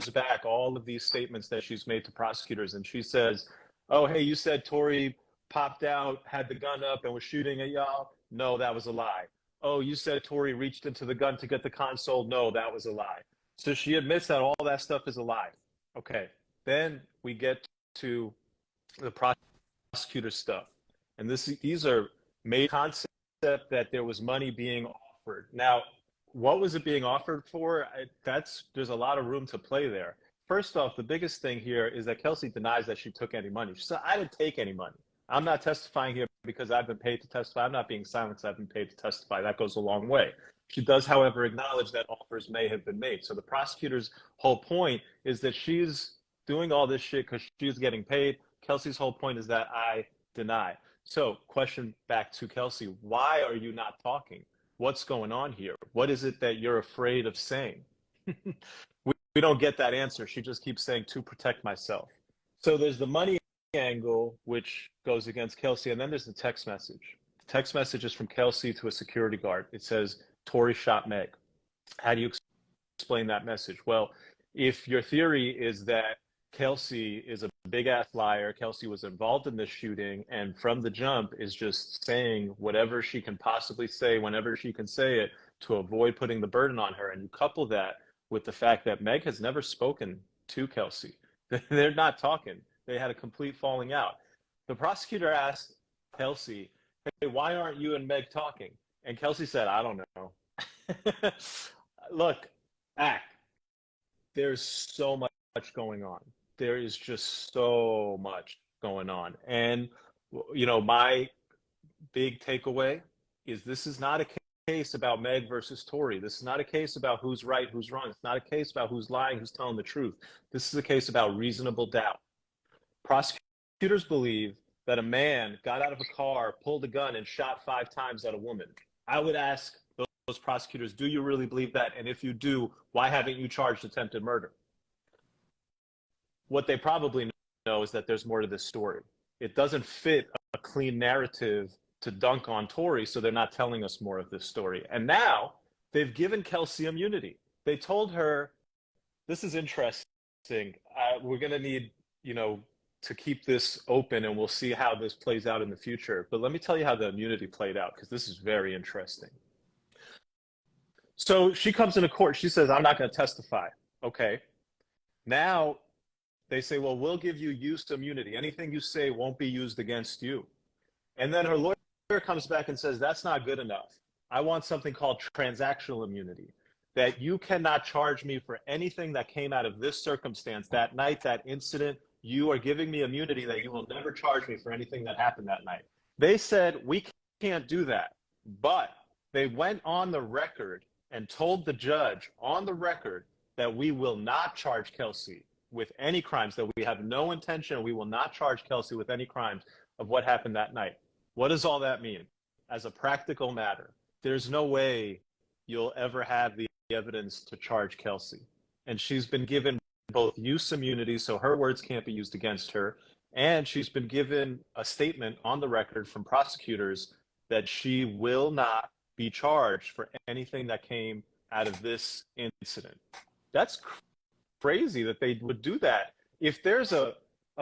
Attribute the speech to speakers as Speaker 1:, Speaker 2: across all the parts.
Speaker 1: back all of these statements that she's made to prosecutors, and she says, oh, hey, you said Tory popped out, had the gun up, and was shooting at y'all. No, that was a lie. Oh, you said Tory reached into the gun to get the console. No, that was a lie. So she admits that all that stuff is a lie. Okay, then we get to the prosecutor stuff. And these are made concept that there was money being offered. Now, what was it being offered for? There's a lot of room to play there. First off, the biggest thing here is that Kelsey denies that she took any money. She said, I didn't take any money. I'm not testifying here because I've been paid to testify. I'm not being silenced. I've been paid to testify. That goes a long way. She does, however, acknowledge that offers may have been made. So the prosecutor's whole point is that she's doing all this shit because she's getting paid. Kelsey's whole point is that I deny. So question back to Kelsey, why are you not talking? What's going on here? What is it that you're afraid of saying? We don't get that answer. She just keeps saying, to protect myself. So there's the money angle, which goes against Kelsey, and then there's the text message. The text message is from Kelsey to a security guard. It says, Tory shot Meg. How do you explain that message? Well, if your theory is that Kelsey is a big-ass liar, Kelsey was involved in this shooting, and from the jump is just saying whatever she can possibly say, whenever she can say it, to avoid putting the burden on her, and you couple that with the fact that Meg has never spoken to Kelsey. They're not talking. They had a complete falling out. The prosecutor asked Kelsey, hey, why aren't you and Meg talking? And Kelsey said, I don't know. Look, there's so much going on. There is just so much going on. And, you know, my big takeaway is this is not a case about Meg versus Tory. This is not a case about who's right, who's wrong. It's not a case about who's lying, who's telling the truth. This is a case about reasonable doubt. Prosecutors believe that a man got out of a car, pulled a gun, and shot 5 times at a woman. I would ask those prosecutors, do you really believe that? And if you do, why haven't you charged attempted murder? What they probably know is that there's more to this story. It doesn't fit a clean narrative to dunk on Tory, so they're not telling us more of this story. And now they've given Kelsey immunity. They told her, this is interesting. We're going to need, you know, to keep this open, and we'll see how this plays out in the future. But let me tell you how the immunity played out, because this is very interesting. So she comes into court. She says, I'm not going to testify. Okay. Now they say, well, we'll give you use immunity. Anything you say won't be used against you. And then her lawyer comes back and says, that's not good enough. I want something called transactional immunity, that you cannot charge me for anything that came out of this circumstance, that night, that incident. You are giving me immunity that you will never charge me for anything that happened that night. They said, we can't do that. But they went on the record and told the judge on the record that we will not charge Kelsey with any crimes, that we have no intention, we will not charge Kelsey with any crimes of what happened that night. What does all that mean? As a practical matter, there's no way you'll ever have the evidence to charge Kelsey. And she's been given both use immunity, so her words can't be used against her, and she's been given a statement on the record from prosecutors that she will not be charged for anything that came out of this incident. That's crazy that they would do that. If there's a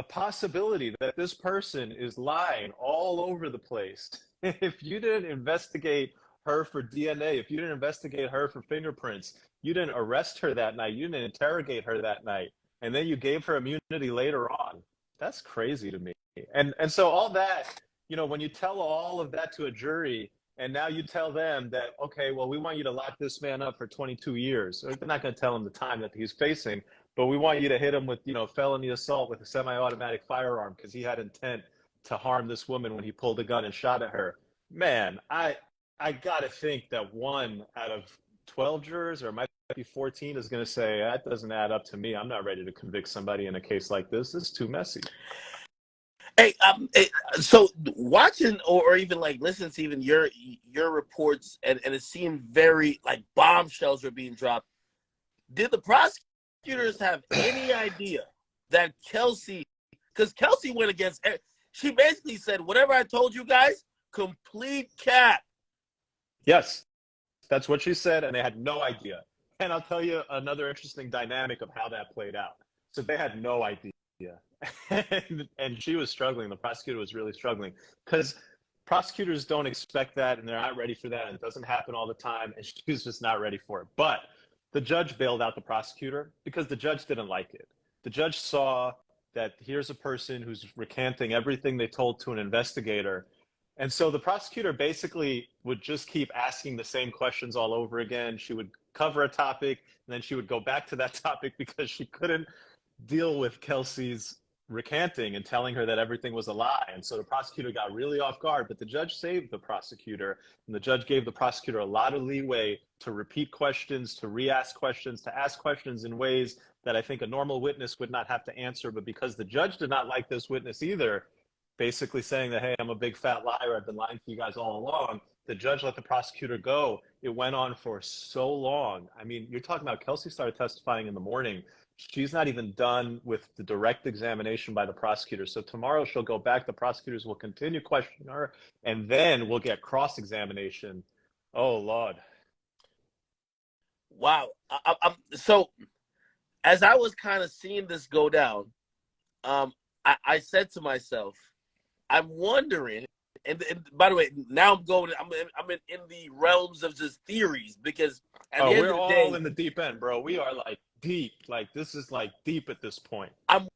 Speaker 1: possibility that this person is lying all over the place, if you didn't investigate her for DNA, if you didn't investigate her for fingerprints, you didn't arrest her that night, you didn't interrogate her that night, and then you gave her immunity later on, that's crazy to me. And so all that, you know, when you tell all of that to a jury, and now you tell them that, okay, well, we want you to lock this man up for 22 years. They're not going to tell him the time that he's facing, but we want you to hit him with, you know, felony assault with a semi-automatic firearm because he had intent to harm this woman when he pulled a gun and shot at her. Man, I got to think that 1 out of 12 jurors, or it might be 14, is going to say, that doesn't add up to me. I'm not ready to convict somebody in a case like this. This is too messy.
Speaker 2: Hey, so watching or even like listening to even your reports, and it seemed very like bombshells were being dropped. Did the prosecutors have any idea that Kelsey, because Kelsey went against, she basically said, whatever I told you guys, complete cap.
Speaker 1: Yes, that's what she said, and they had no idea. And I'll tell you another interesting dynamic of how that played out. So they had no idea. And she was struggling. The prosecutor was really struggling because prosecutors don't expect that and they're not ready for that. And it doesn't happen all the time. And she was just not ready for it. But the judge bailed out the prosecutor because the judge didn't like it. The judge saw that here's a person who's recanting everything they told to an investigator. And so the prosecutor basically would just keep asking the same questions all over again. She would cover a topic and then she would go back to that topic because she couldn't deal with Kelsey's recanting and telling her that everything was a lie. And so the prosecutor got really off guard, but the judge saved the prosecutor, and the judge gave the prosecutor a lot of leeway to repeat questions, to re-ask questions, to ask questions in ways that I think a normal witness would not have to answer. But because the judge did not like this witness either, basically saying that, hey, I'm a big fat liar, I've been lying to you guys all along, the judge let the prosecutor go. It went on for so long. I mean, you're talking about Kelsey started testifying in the morning. She's not even done with the direct examination by the prosecutor. So tomorrow she'll go back. The prosecutors will continue questioning her, and then we'll get cross-examination. Oh, Lord.
Speaker 2: Wow. So as I was kind of seeing this go down, I said to myself, I'm wondering, and by the way, now I'm in the realms of just theories because at the end
Speaker 1: we're
Speaker 2: of the day,
Speaker 1: all in the deep end, bro. We are like deep. Like this is like deep at this point.
Speaker 2: I'm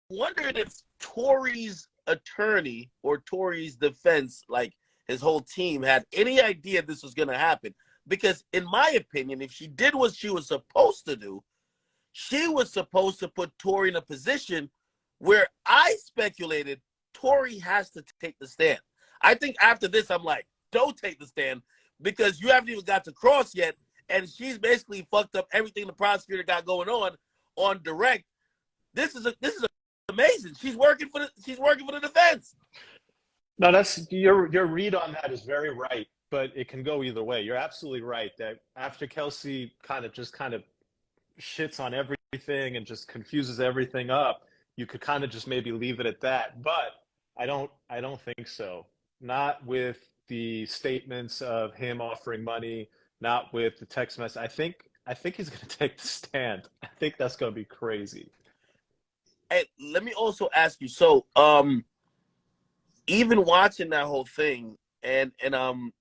Speaker 2: wondering if Tory's attorney or Tory's defense, like his whole team, had any idea this was going to happen. Because in my opinion, if she did what she was supposed to do, she was supposed to put Tory in a position where I speculated Tory has to take the stand. I think after this, I'm like, don't take the stand because you haven't even got to cross yet. And she's basically fucked up everything the prosecutor got going on direct. This is amazing. She's working for the defense.
Speaker 1: No, that's your read on that is very right, but it can go either way. You're absolutely right that after Kelsey kind of shits on everything and just confuses everything up, you could kind of just maybe leave it at that. But I don't think so. Not with the statements of him offering money, not with the text message. I think he's going to take the stand. I think that's going to be crazy.
Speaker 2: Hey, let me also ask you. So, even watching that whole thing, and I'm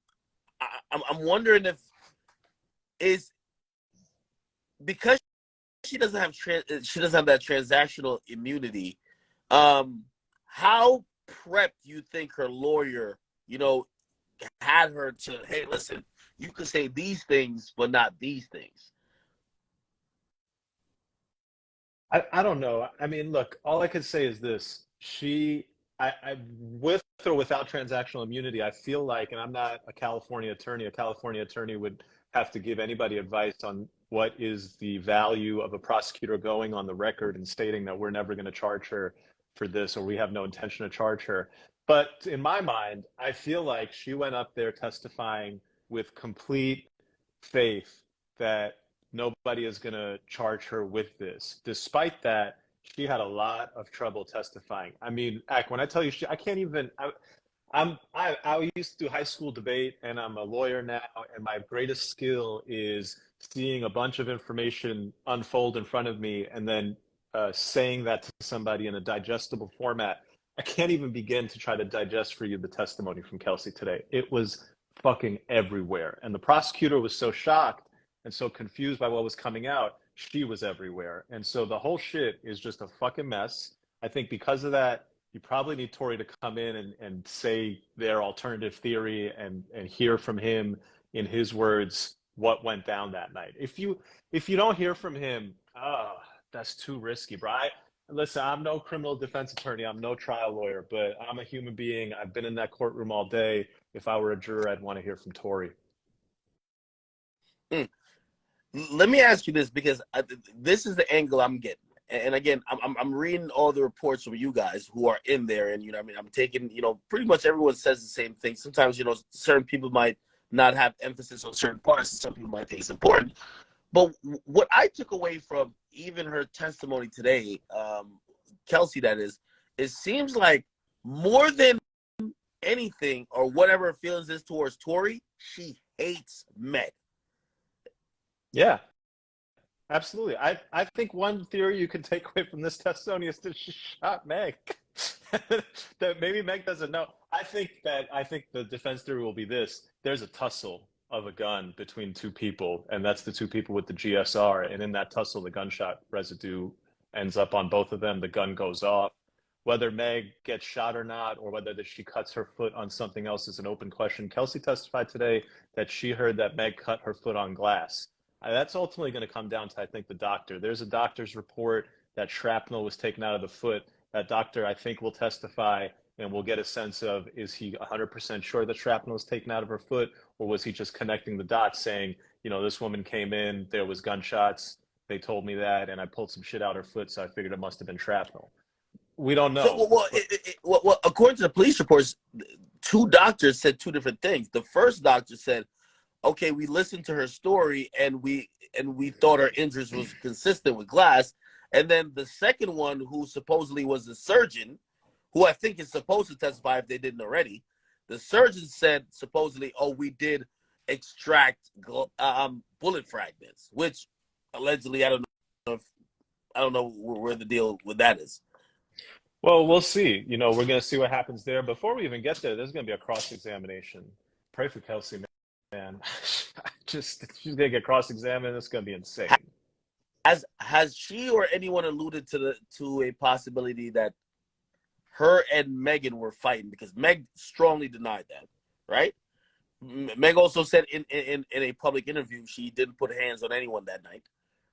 Speaker 2: wondering if is because she doesn't have that transactional immunity. How prepped do you think her lawyer, had her to? Hey, listen, you could say these things, but not these things.
Speaker 1: I don't know. I mean, look, all I could say is this. With or without transactional immunity, I feel like, and I'm not a California attorney would have to give anybody advice on what is the value of a prosecutor going on the record and stating that we're never going to charge her for this or we have no intention to charge her. But in my mind, I feel like she went up there testifying with complete faith that nobody is going to charge her with this. Despite that, she had a lot of trouble testifying. I mean, when I tell you, I can't even. I used to do high school debate, and I'm a lawyer now. And my greatest skill is seeing a bunch of information unfold in front of me, and then saying that to somebody in a digestible format. I can't even begin to try to digest for you the testimony from Kelsey today. It was fucking everywhere, and the prosecutor was so shocked and so confused by what was coming out. She was everywhere. And so the whole shit is just a fucking mess. I think because of that, you probably need Tory to come in and say their alternative theory and hear from him in his words what went down that night. If you don't hear from him, that's too risky, bro. Listen, I'm no criminal defense attorney. I'm no trial lawyer, but I'm a human being. I've been in that courtroom all day. If I were a juror, I'd want to hear from Tory.
Speaker 2: Let me ask you this because this is the angle I'm getting. And again, I'm reading all the reports from you guys who are in there, and I mean, I'm taking, pretty much everyone says the same thing. Sometimes, certain people might not have emphasis on certain parts, and some people might think it's important. But what I took away from even her testimony today, Kelsey, that is, it seems like more than anything or whatever her feelings is towards Tory, she hates Meg.
Speaker 1: Yeah. Absolutely. I think one theory you can take away from this testimony is that she shot Meg. That maybe Meg doesn't know. I think the defense theory will be this. There's a tussle of a gun between two people, and that's the two people with the GSR. And in that tussle, the gunshot residue ends up on both of them. The gun goes off. Whether Meg gets shot or not, or whether that she cuts her foot on something else is an open question. Kelsey testified today that she heard that Meg cut her foot on glass. That's ultimately going to come down to, I think, the doctor. There's a doctor's report that shrapnel was taken out of the foot. That doctor, I think, will testify and we'll get a sense of, is he 100% sure that shrapnel was taken out of her foot, or was he just connecting the dots saying, you know, this woman came in, there was gunshots, they told me that, and I pulled some shit out her foot, so I figured it must have been shrapnel. We don't
Speaker 2: So,
Speaker 1: know.
Speaker 2: well, according to the police reports, two doctors said two different things. The first doctor said, okay, we listened to her story and we thought her injuries was consistent with glass. And then the second one, who supposedly was the surgeon, who I think is supposed to testify if they didn't already, the surgeon said supposedly, oh, we did extract bullet fragments, which allegedly I don't know where the deal with that is.
Speaker 1: Well, we'll see. You know, we're going to see what happens there. Before we even get there, there's going to be a cross-examination. Pray for Kelsey, man. Just, she's going to get cross-examined. It's going to be insane.
Speaker 2: Has she or anyone alluded to a possibility that her and Megan were fighting? Because Meg strongly denied that, right? Meg also said in a public interview she didn't put hands on anyone that night,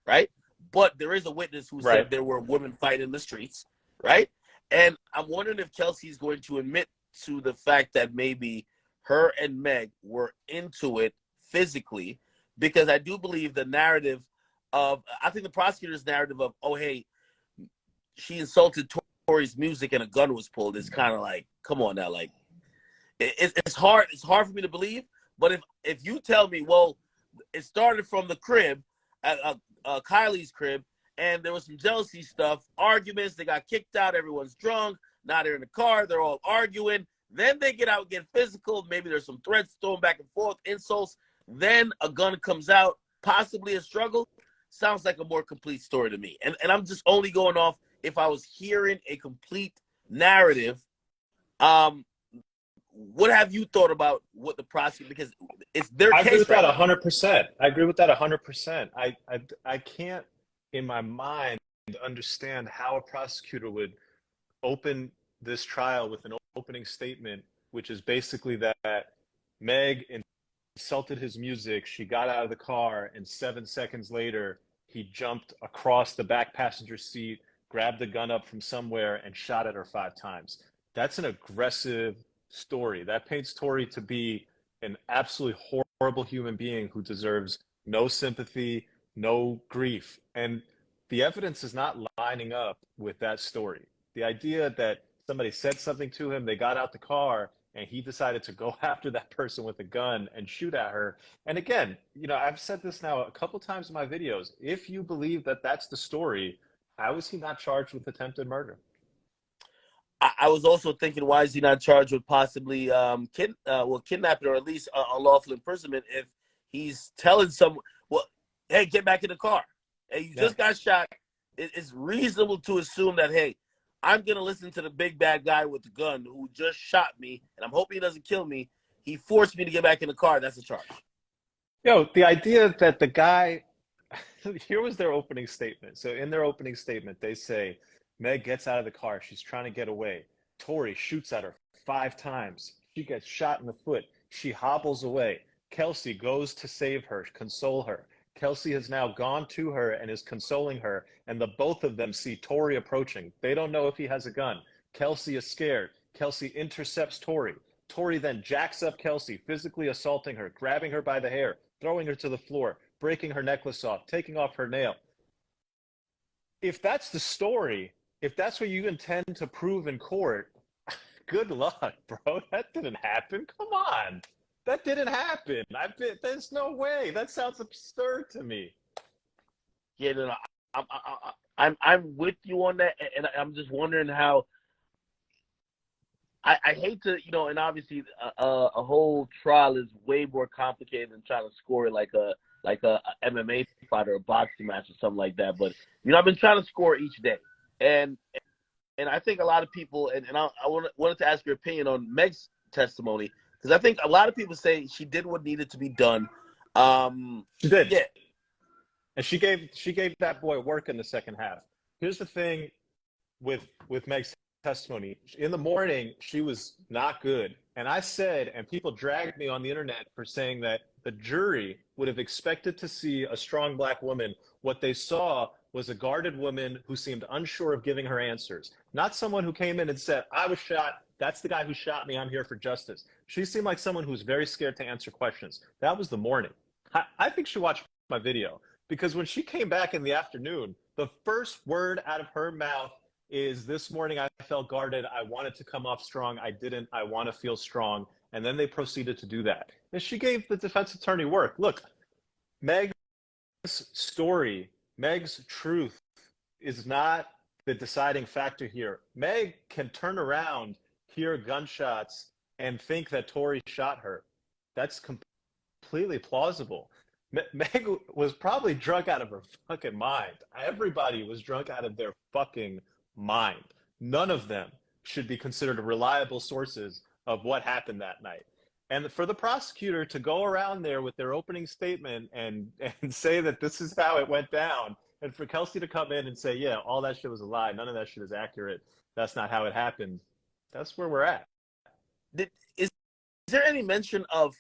Speaker 2: right? But there is a witness who
Speaker 1: Right.
Speaker 2: said there were women fighting in the streets, right? And I'm wondering if Kelsey's going to admit to the fact that maybe her and Meg were into it physically, because I do believe the narrative I think the prosecutor's narrative of, oh, hey, she insulted Tory's music and a gun was pulled is kind of like, come on now, like, it's hard for me to believe. But if you tell me, well, it started from the crib, Kylie's crib, and there was some jealousy stuff, arguments, they got kicked out, everyone's drunk, now they're in the car, they're all arguing, then they get out and get physical, maybe there's some threats thrown back and forth, insults, then a gun comes out, possibly a struggle, sounds like a more complete story to me. And I'm just only going off if I was hearing a complete narrative. What have you thought about what the prosecutor, because it's their case.
Speaker 1: I agree with
Speaker 2: right
Speaker 1: that
Speaker 2: now.
Speaker 1: 100%. I agree with that 100%. I can't, in my mind, understand how a prosecutor would open this trial with an opening statement, which is basically that Meg insulted his music. She got out of the car, and 7 seconds later, he jumped across the back passenger seat, grabbed the gun up from somewhere, and shot at her 5 times. That's an aggressive story. That paints Tory to be an absolutely horrible human being who deserves no sympathy, no grief. And the evidence is not lining up with that story. The idea that somebody said something to him, they got out the car, and he decided to go after that person with a gun and shoot at her. And again, you know, I've said this now a couple times in my videos. If you believe that that's the story, how is he not charged with attempted murder?
Speaker 2: I was also thinking, why is he not charged with possibly kidnapping, or at least unlawful imprisonment, if he's telling someone, well, hey, get back in the car. Hey, you just got shot. It's reasonable to assume that, hey, I'm going to listen to the big bad guy with the gun who just shot me, and I'm hoping he doesn't kill me. He forced me to get back in the car. That's a charge.
Speaker 1: Yo, the idea that the guy, here was their opening statement. So in their opening statement, they say, Meg gets out of the car. She's trying to get away. Tory shoots at her 5 times. She gets shot in the foot. She hobbles away. Kelsey goes to save her, console her. Kelsey has now gone to her and is consoling her, and the both of them see Tory approaching. They don't know if he has a gun. Kelsey is scared. Kelsey intercepts Tory. Tory then jacks up Kelsey, physically assaulting her, grabbing her by the hair, throwing her to the floor, breaking her necklace off, taking off her nail. If that's the story, if that's what you intend to prove in court, good luck, bro. That didn't happen. Come on. That didn't happen. There's no way. That sounds absurd to me.
Speaker 2: Yeah, no, I'm with you on that, and I'm just wondering how. I hate to, you know, and obviously a whole trial is way more complicated than trying to score like like a MMA fight or a boxing match or something like that. But I've been trying to score each day, and I think a lot of people, and I wanted to ask your opinion on Meg's testimony, because I think a lot of people say she did what needed to be done.
Speaker 1: She did.
Speaker 2: Yeah.
Speaker 1: And she gave that boy work in the second half. Here's the thing with Meg's testimony. In the morning, she was not good. And I said, and people dragged me on the internet for saying that the jury would have expected to see a strong black woman. What they saw was a guarded woman who seemed unsure of giving her answers. Not someone who came in and said, I was shot. That's the guy who shot me. I'm here for justice. She seemed like someone who was very scared to answer questions. That was the morning. I think she watched my video, because when she came back in the afternoon, the first word out of her mouth is, this morning I felt guarded. I wanted to come off strong. I didn't. I want to feel strong. And then they proceeded to do that. And she gave the defense attorney work. Look, Meg's story, Meg's truth is not the deciding factor here. Meg can turn around, hear gunshots, and think that Tory shot her. That's completely plausible. Meg was probably drunk out of her fucking mind. Everybody was drunk out of their fucking mind. None of them should be considered reliable sources of what happened that night. And for the prosecutor to go around there with their opening statement and say that this is how it went down, and for Kelsey to come in and say, yeah, all that shit was a lie, none of that shit is accurate, that's not how it happened, that's where we're at.
Speaker 2: Is there any mention of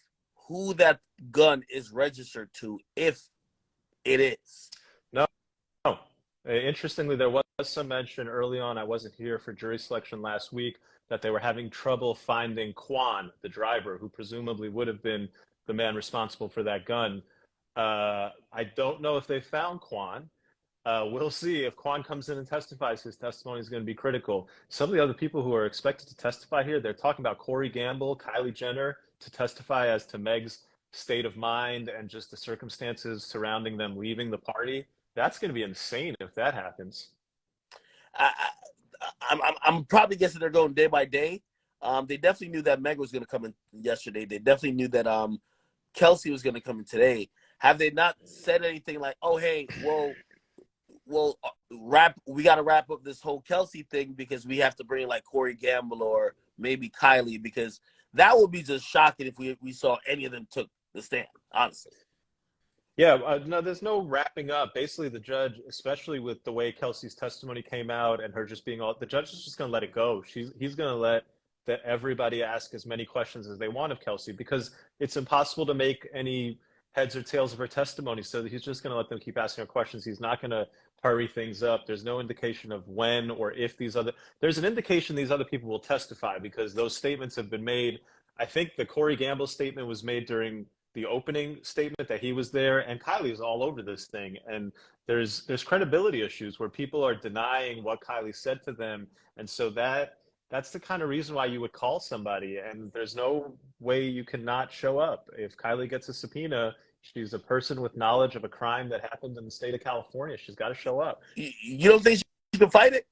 Speaker 2: who that gun is registered to, if it is?
Speaker 1: No. Interestingly, there was some mention early on, I wasn't here for jury selection last week, that they were having trouble finding Quan, the driver, who presumably would have been the man responsible for that gun. I don't know if they found Quan. We'll see. If Quan comes in and testifies, his testimony is going to be critical. Some of the other people who are expected to testify here, they're talking about Corey Gamble, Kylie Jenner, to testify as to Meg's state of mind and just the circumstances surrounding them leaving the party. That's going to be insane if that happens.
Speaker 2: I'm probably guessing they're going day by day. They definitely knew that Meg was going to come in yesterday. They definitely knew that Kelsey was going to come in today. Have they not said anything like, oh, hey, well, we got to wrap up this whole Kelsey thing because we have to bring like Corey Gamble or maybe Kylie, because that would be just shocking if we saw any of them took the stand, honestly.
Speaker 1: Yeah, no, there's no wrapping up. Basically, the judge, especially with the way Kelsey's testimony came out and her just being the judge is just going to let it go. He's going to let everybody ask as many questions as they want of Kelsey, because it's impossible to make any heads or tails of her testimony. So he's just going to let them keep asking her questions. He's not going to hurry things up. There's no indication of when or if there's an indication these other people will testify, because those statements have been made. I think the Corey Gamble statement was made during the opening statement that he was there, and Kylie is all over this thing. And there's credibility issues where people are denying what Kylie said to them. And so that's the kind of reason why you would call somebody, and there's no way you cannot show up. If Kylie gets a subpoena, she's a person with knowledge of a crime that happened in the state of California. She's got to show up.
Speaker 2: You don't think she can fight it?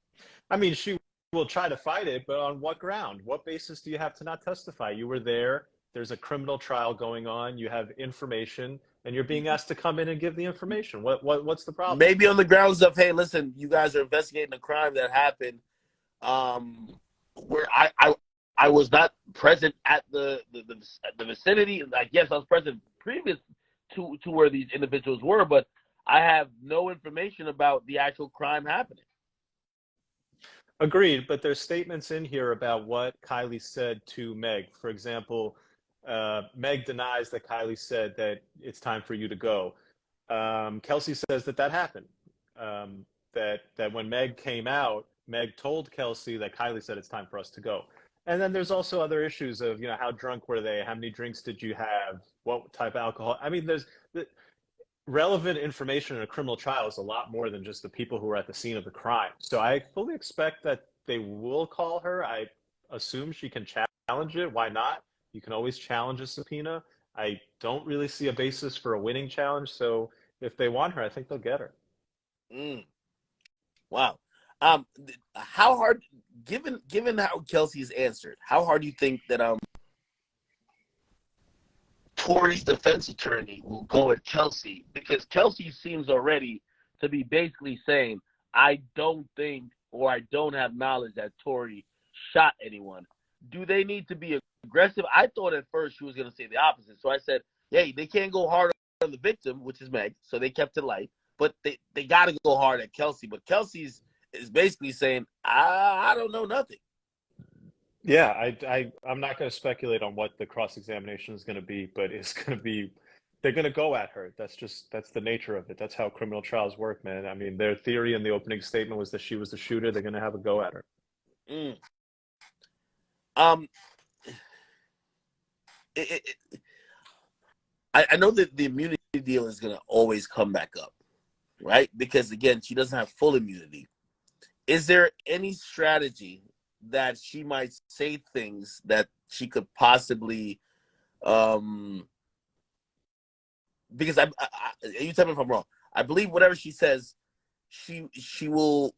Speaker 1: I mean, she will try to fight it, but on what ground? What basis do you have to not testify? You were there. There's a criminal trial going on. You have information, and you're being asked to come in and give the information. What's the problem?
Speaker 2: Maybe on the grounds of, hey, listen, you guys are investigating a crime that happened, where I was not present at the vicinity. I guess I was present previous to where these individuals were, but I have no information about the actual crime happening.
Speaker 1: Agreed, but there's statements in here about what Kylie said to Meg. For example, Meg denies that Kylie said that it's time for you to go. Kelsey says that happened. That when Meg came out, Meg told Kelsey that Kylie said it's time for us to go. And then there's also other issues of, how drunk were they? How many drinks did you have? What type of alcohol? I mean, there's relevant information in a criminal trial is a lot more than just the people who were at the scene of the crime. So I fully expect that they will call her. I assume she can challenge it. Why not? You can always challenge a subpoena. I don't really see a basis for a winning challenge. So if they want her, I think they'll get her.
Speaker 2: Wow. How hard, given how Kelsey's answered, how hard do you think that Tory's defense attorney will go at Kelsey, because Kelsey seems already to be basically saying, I don't think, or I don't have knowledge that Tory shot anyone. Do they need to be aggressive? I thought at first she was going to say the opposite. So I said, hey, they can't go hard on the victim, which is Meg, so they kept it light. But they got to go hard at Kelsey. But Kelsey's is basically saying, I don't know nothing.
Speaker 1: Yeah, I'm not going to speculate on what the cross-examination is going to be, but it's going to be, they're going to go at her. That's the nature of it. That's how criminal trials work, man. I mean, their theory in the opening statement was that she was the shooter. They're going to have a go at her.
Speaker 2: Mm. I know that the immunity deal is going to always come back up, right? Because, again, she doesn't have full immunity. Is there any strategy that she might say things that she could possibly, because you tell me if I'm wrong. I believe whatever she says, she will,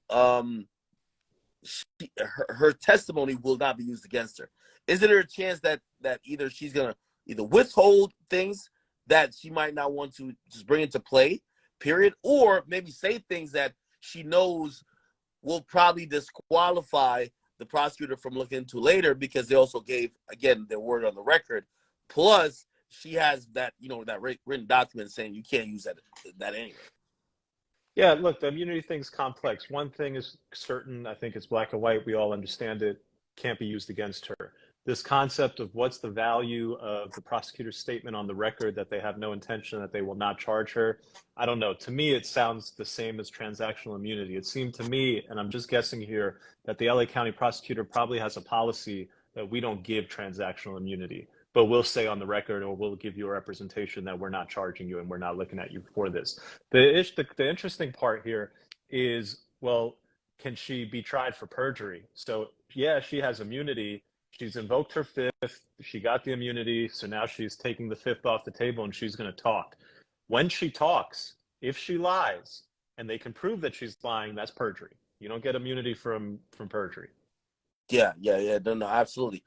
Speaker 2: her testimony will not be used against her. Is there a chance that either she's going to either withhold things that she might not want to just bring into play, period, or maybe say things that she knows will probably disqualify the prosecutor from looking into later, because they also gave, again, their word on the record. Plus, she has that, that written document saying you can't use that anyway.
Speaker 1: Yeah, look, the immunity thing's complex. One thing is certain, I think it's black and white. We all understand it. Can't be used against her. This concept of what's the value of the prosecutor's statement on the record that they have no intention, that they will not charge her. I don't know. To me, it sounds the same as transactional immunity. It seemed to me, and I'm just guessing here, that the LA County prosecutor probably has a policy that we don't give transactional immunity, but we'll say on the record, or we'll give you a representation that we're not charging you and we're not looking at you for this. The interesting part here is, well, can she be tried for perjury? So yeah, she has immunity. She's invoked her fifth. She got the immunity. So now she's taking the fifth off the table and she's going to talk. When she talks, if she lies and they can prove that she's lying, that's perjury. You don't get immunity from perjury.
Speaker 2: Yeah. No, absolutely.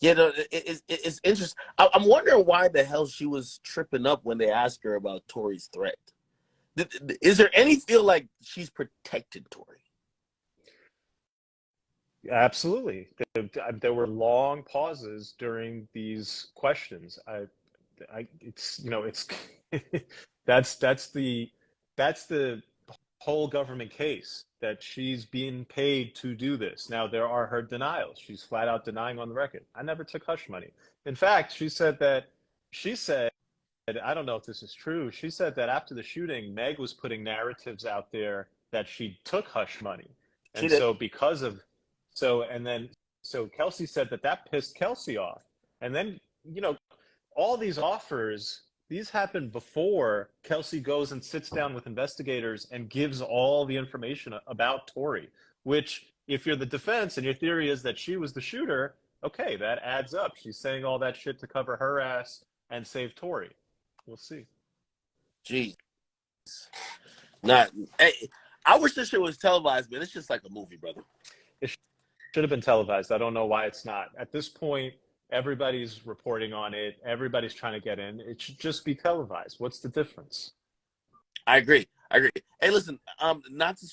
Speaker 2: Yeah, no, it's interesting. I'm wondering why the hell she was tripping up when they asked her about Tory's threat. Is there any feel like she's protected Tory?
Speaker 1: Absolutely. There were long pauses during these questions. It's that's the whole government case, that she's being paid to do this. Now there are her denials. She's flat out denying on the record, I never took hush money. In fact, she said, I don't know if this is true. She said that after the shooting, Meg was putting narratives out there that she took hush money.
Speaker 2: She
Speaker 1: And
Speaker 2: did.
Speaker 1: so because of, so Kelsey said that pissed Kelsey off. And then, all these offers, these happened before Kelsey goes and sits down with investigators and gives all the information about Tory, which, if you're the defense and your theory is that she was the shooter, okay, that adds up. She's saying all that shit to cover her ass and save Tory. We'll see.
Speaker 2: Jeez. Not. Hey, I wish this shit was televised, man. It's just like a movie, brother.
Speaker 1: It should have been televised. I don't know why it's not. At this point, everybody's reporting on it. Everybody's trying to get in. It should just be televised. What's the difference?
Speaker 2: I agree. Hey, listen, not to